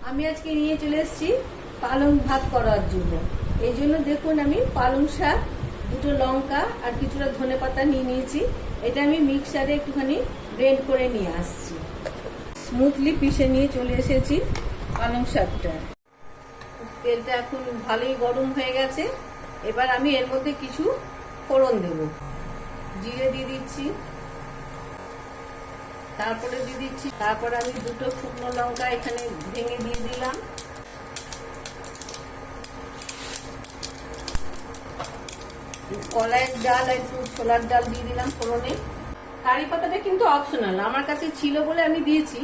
আমি আজকে নিয়ে চলে এসেছি পালং ভাত করার জন্য। এই জন্য দেখুন আমি পালং শাক, দুটো লঙ্কা আর কিছুটা ধনেপাতা নিয়ে নিয়েছি। এটা আমি মিক্সারে একটুখানি গ্রেন্ড করে নিয়ে আসছি। স্মুথলি পিষে নিয়ে চলে এসেছি পালং শাকটা। তেলটা এখন ভালোই গরম হয়ে গেছে। এবার আমি এর মধ্যে কিছু ফোড়ন দেব। জিরে দিয়ে দিচ্ছি, তারপরে দিয়ে দিচ্ছি, তারপর আমি দুটো শুকনো লঙ্কা এখানে ভেঙে দিয়ে দিলাম। কলাইয়ের ডাল আর একটু ছোলার ডাল দিয়ে দিলাম ফোড়নে। কারি পাতাটা কিন্তু অপশনাল, আমার কাছে ছিল বলে আমি দিয়েছি।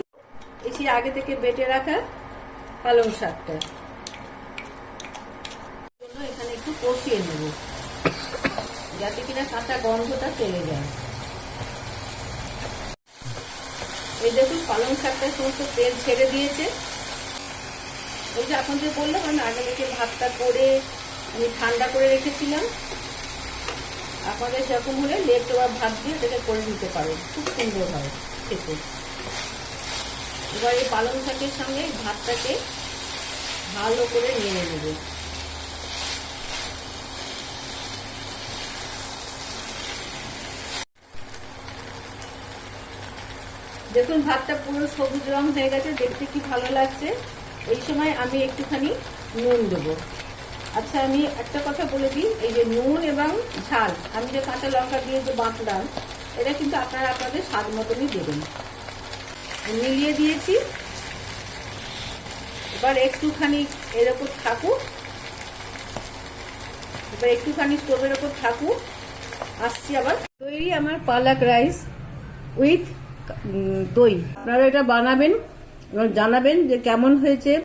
এসে আগে থেকে বেটে রাখা পালং শাকটা এখানে একটু কষিয়ে নেব, যাতে কিনা কাঁচা গন্ধটা চলে যায়। এই দেখুন পালং শাকটা সমস্ত তেল ছেড়ে দিয়েছে। ওই যে এখন যে বললাম আমি আগে থেকে ভাতটা করে আমি ঠান্ডা করে রেখেছিলাম। আপনাদের সেরকম হলে লেফট ওভার ভাত দিয়ে এটাকে করে দিতে পারেন, খুব সুন্দর হয় খেতে। এবার এই পালং শাকের সঙ্গে ভাতটাকে ভালো করে নেড়ে নেব। দেখুন ভাতটা পুরো সবুজ রং হয়ে গেছে, দেখতে কি ভালো লাগছে। এই সময় আমি একটুখানি নুন দেবো। আচ্ছা, আমি একটা কথা বলে দিই, এই যে নুন এবং ঝাল আমি যে কাঁচা লঙ্কা দিয়ে যে বাটলাম, এটা কিন্তু আপনারা আপনাদের স্বাদ মতনই দেবেন। মিলিয়ে দিয়েছি। এবার একটুখানি এর ওপর থাকুক, এবার একটুখানি স্টোভের ওপর থাকুক। আসছি আবার। তৈরি আমার পালক রাইস উইথ দই। আপনারা এটা বানাবেন এবং জানাবেন যে কেমন হয়েছে।